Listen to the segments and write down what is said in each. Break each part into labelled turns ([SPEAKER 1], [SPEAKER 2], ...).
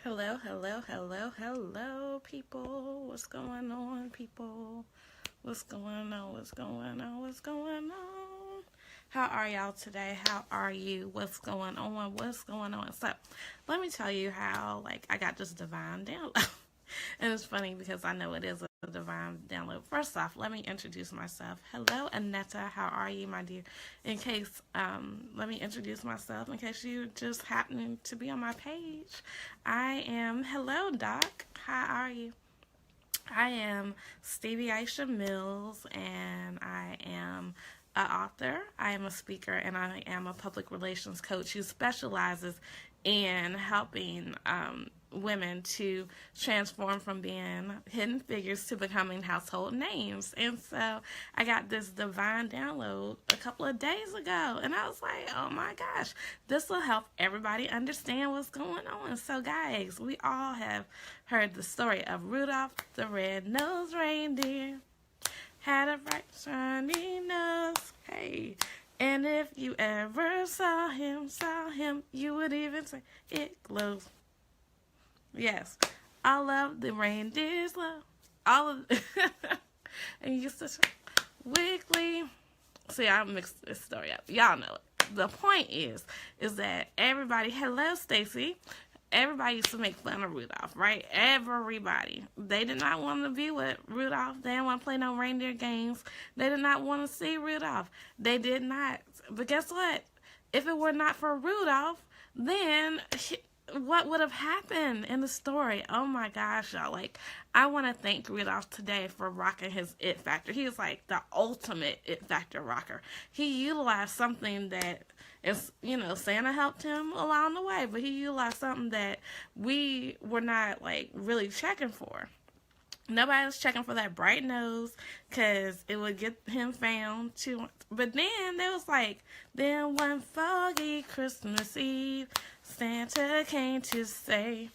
[SPEAKER 1] Hello, hello, hello, hello, people. What's going on, people? What's going on? What's going on? What's going on? How are y'all today? How are you? What's going on? What's going on? So, let me tell you how, I got this divine download. And it's funny because I know it is a divine download. First off, let me introduce myself. Hello, Anetta. How are you, my dear? Let me introduce myself in case you just happen to be on my page. Hello, Doc. How are you? I am Stevie Aisha Mills, and I am an author, I am a speaker, and I am a public relations coach who specializes in helping women to transform from being hidden figures to becoming household names. And so I got this divine download a couple of days ago, and I was like, oh my gosh, this will help everybody understand what's going on. So guys, we all have heard the story of Rudolph the Red-Nosed Reindeer. Had a bright shiny nose, hey. And if you ever saw him, you would even say it glows. Yes, all of the reindeers love all of and you used to Wiggly. See, I mixed this story up. Y'all know it. The point is that everybody, hello Stacy, everybody used to make fun of Rudolph, right? Everybody. They did not want to be with Rudolph. They didn't want to play no reindeer games. They did not want to see Rudolph. They did not. But guess what? If it were not for Rudolph, then what would have happened in the story? Oh my gosh, y'all. I want to thank Rudolph today for rocking his it factor. He was like the ultimate it factor rocker. He utilized something that is, Santa helped him along the way, but he utilized something that we were not really checking for. Nobody was checking for that bright nose because it would get him found too. But then there was then one foggy Christmas Eve, Santa came to say,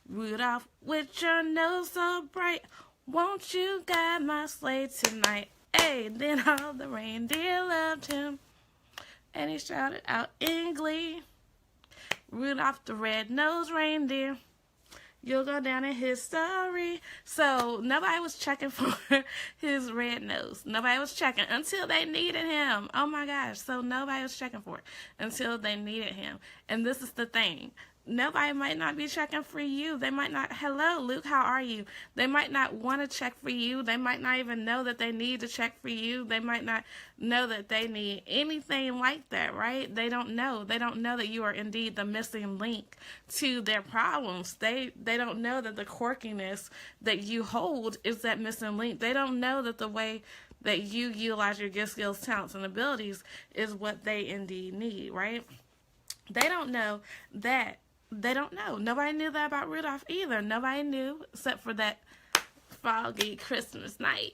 [SPEAKER 1] Rudolph, with your nose so bright, won't you guide my sleigh tonight? Hey, then all the reindeer loved him, and he shouted out in glee, Rudolph the red-nosed reindeer, you'll go down in history. So nobody was checking for his red nose. Nobody was checking until they needed him. Oh my gosh. So nobody was checking for it until they needed him. And this is the thing. Nobody might not be checking for you. They might not, hello, Luke, how are you? They might not want to check for you. They might not even know that they need to check for you. They might not know that they need anything like that, right? They don't know. They don't know that you are indeed the missing link to their problems. They don't know that the quirkiness that you hold is that missing link. They don't know that the way that you utilize your gifts, skills, talents, and abilities is what they indeed need, right? They don't know that. They don't know. Nobody knew that about Rudolph either. Nobody knew except for that foggy Christmas night.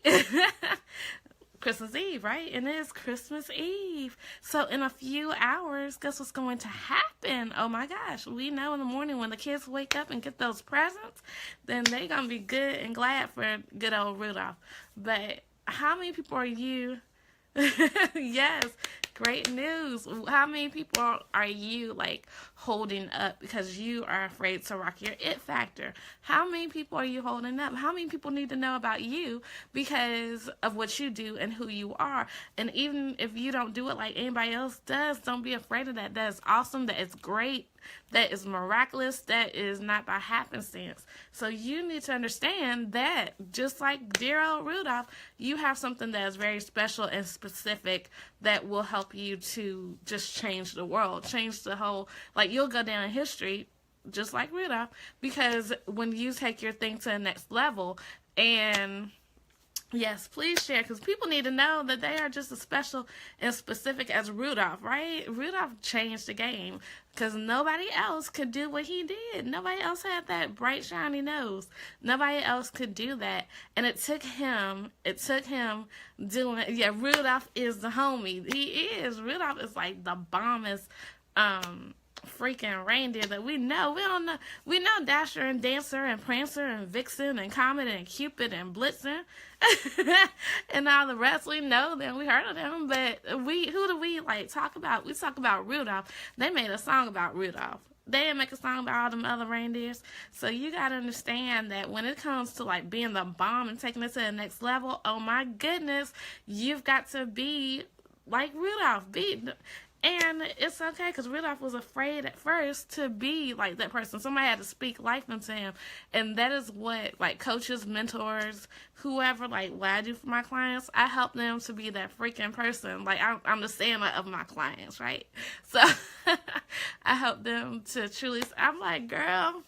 [SPEAKER 1] Christmas Eve, right? And it is Christmas Eve. So in a few hours, guess what's going to happen? Oh my gosh. We know in the morning when the kids wake up and get those presents, then they're going to be good and glad for good old Rudolph. But how many people are you? Yes, great news. How many people are you holding up because you are afraid to rock your it factor? How many people are you holding up? How many people need to know about you because of what you do and who you are? And even if you don't do it like anybody else does, don't be afraid of that. That is awesome. That is great. That is miraculous. That is not by happenstance. So you need to understand that just like dear old Rudolph, you have something that is very special and specific that will help you to just change the world, change the whole, you'll go down in history just like Rudolph, because when you take your thing to the next level, and yes, please share, because people need to know that they are just as special and specific as Rudolph, right? Rudolph changed the game because nobody else could do what he did. Nobody else had that bright, shiny nose. Nobody else could do that. And it took him doing, yeah, Rudolph is the homie. He is. Rudolph is the bombest, freaking reindeer that we know. We know Dasher and Dancer and Prancer and Vixen and Comet and Cupid and Blitzen and all the rest. We know them. We heard of them. But who do we talk about? We talk about Rudolph. They made a song about Rudolph. They didn't make a song about all them other reindeers. So you gotta understand that when it comes to like being the bomb and taking it to the next level, oh my goodness, you've got to be like Rudolph. And it's okay, because Rudolph was afraid at first to be like that person. Somebody had to speak life into him. And that is what, like, coaches, mentors, whoever, like, what I do for my clients, I help them to be that freaking person. Like, I'm the Santa of my clients, right? So, I help them to truly, I'm like, girl,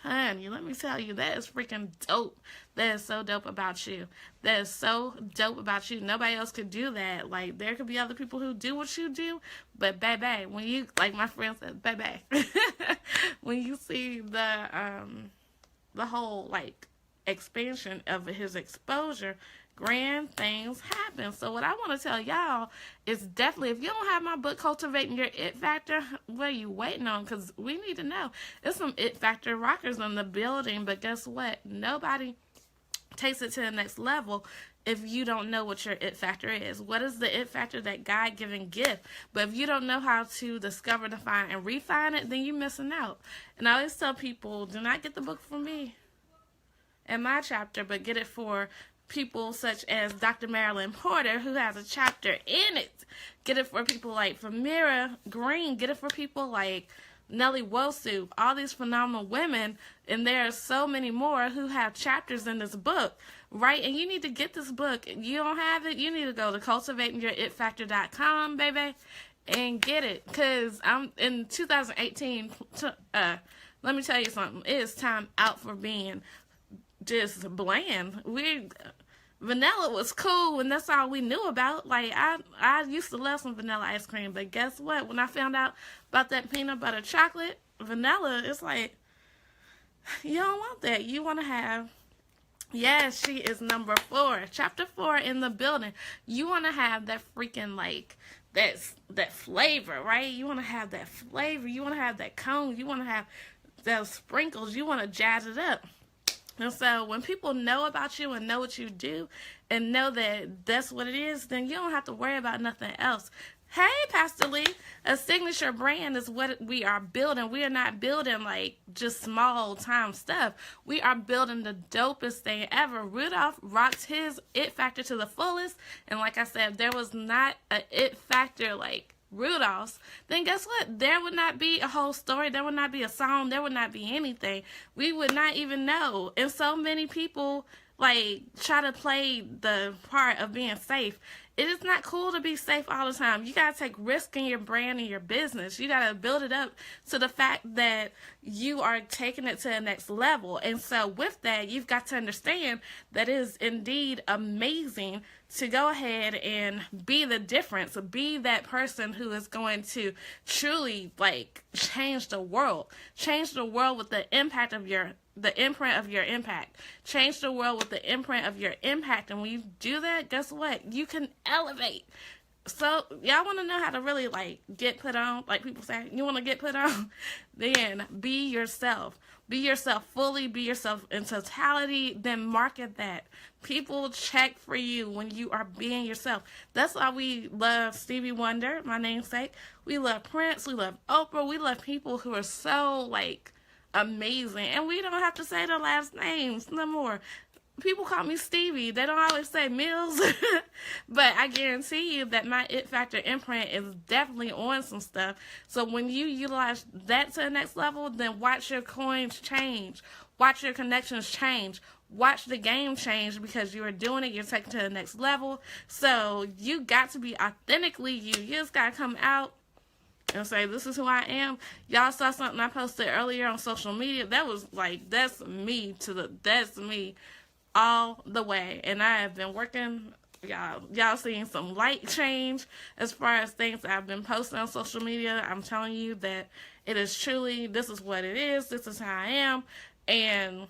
[SPEAKER 1] honey, let me tell you, that is freaking dope. That is so dope about you. That is so dope about you. Nobody else could do that. Like, there could be other people who do what you do, but baby, when you, like my friend said, baby, when you see the whole, like, expansion of his exposure, grand things happen. So what I want to tell y'all is definitely, if you don't have my book, Cultivating Your It Factor, what are you waiting on? Because we need to know. There's some It Factor rockers in the building, but guess what? Nobody takes it to the next level if you don't know what your It Factor is. What is the It Factor? That God-given gift. But if you don't know how to discover, define, and refine it, then you're missing out. And I always tell people, do not get the book from me and my chapter, but get it for people such as Dr. Marilyn Porter, who has a chapter in it. Get it for people like Famira Green. Get it for people like Nellie Wosu, all these phenomenal women, and there are so many more who have chapters in this book, right? And you need to get this book. If you don't have it, you need to go to cultivatingyouritfactor.com, baby, and get it. Because I'm in 2018, let me tell you something. It is time out for being just bland. Vanilla was cool, and that's all we knew about. Like, I used to love some vanilla ice cream, but guess what? When I found out about that peanut butter chocolate, vanilla, it's like, you don't want that. You want to have, yes, she is number 4. Chapter 4 in the building. You want to have that freaking, like, that flavor, right? You want to have that flavor. You want to have that cone. You want to have those sprinkles. You want to jazz it up. And so when people know about you and know what you do and know that that's what it is, then you don't have to worry about nothing else. Hey, Pastor Lee, a signature brand is what we are building. We are not building like just small time stuff. We are building the dopest thing ever. Rudolph rocked his It Factor to the fullest. And like I said, there was not a It Factor like Rudolph's, then guess what? There would not be a whole story. There would not be a song. There would not be anything. We would not even know. And so many people like try to play the part of being safe. It is not cool to be safe all the time. You got to take risk in your brand and your business. You got to build it up to the fact that you are taking it to the next level. And so with that, you've got to understand that it is indeed amazing to go ahead and be the difference, be that person who is going to truly like change the world with the impact of the imprint of your impact. Change the world with the imprint of your impact. And when you do that, guess what? You can elevate. So y'all want to know how to really like get put on, like people say, you want to get put on? Then be yourself. Be yourself fully, be yourself in totality, then market that. People check for you when you are being yourself. That's why we love Stevie Wonder, my namesake. We love Prince, we love Oprah, we love people who are so like amazing. And we don't have to say their last names no more. People call me Stevie. They don't always say Mills. But I guarantee you that my It Factor imprint is definitely on some stuff. So when you utilize that to the next level, then watch your coins change. Watch your connections change. Watch the game change because you are doing it. You're taking it to the next level. So you got to be authentically you. You just got to come out and say, this is who I am. Y'all saw something I posted earlier on social media. That was like, that's me all the way. And I have been working, y'all seeing some light change as far as things that I've been posting on social media. I'm telling you that it is truly, this is what it is. This is how I am. And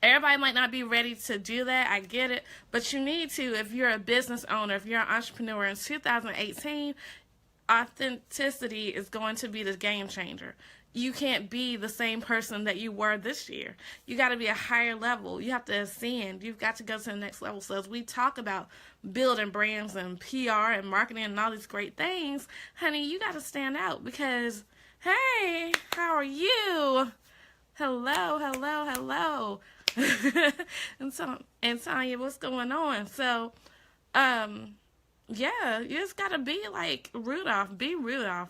[SPEAKER 1] everybody might not be ready to do that. I get it. But you need to, if you're a business owner, if you're an entrepreneur in 2018, authenticity is going to be the game changer. You can't be the same person that you were this year. You got to be a higher level. You have to ascend. You've got to go to the next level. So as we talk about building brands and PR and marketing and all these great things, honey, you got to stand out because Hey, how are you? Hello, hello, hello. And Tanya, what's going on? So, yeah, you just gotta be like Rudolph. Be Rudolph.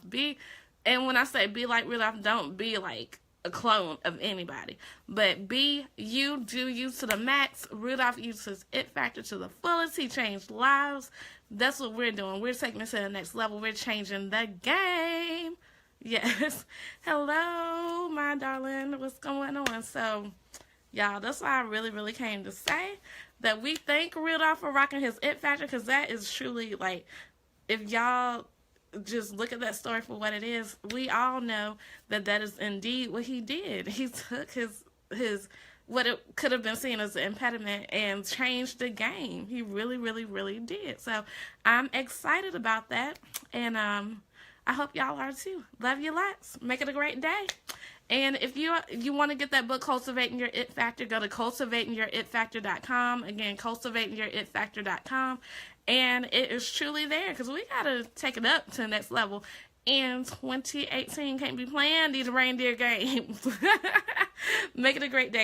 [SPEAKER 1] And when I say be like Rudolph, don't be like a clone of anybody. But be you, do you to the max. Rudolph uses it factor to the fullest. He changed lives. That's what we're doing. We're taking it to the next level. We're changing the game. Yes. Hello, my darling. What's going on? So, y'all, that's why I really, really came to say that we thank Rudolph for rocking his it factor, because that is truly, like, if y'all just look at that story for what it is, we all know that that is indeed what he did. He took his what it could have been seen as an impediment and changed the game. He really, really, really did. So I'm excited about that, and I hope y'all are too. Love you lots. Make it a great day. And if you want to get that book, Cultivating Your It Factor, go to cultivatingyouritfactor.com. Again, cultivatingyouritfactor.com. And it is truly there, because we got to take it up to the next level. And 2018 can't be playing these reindeer games. Make it a great day.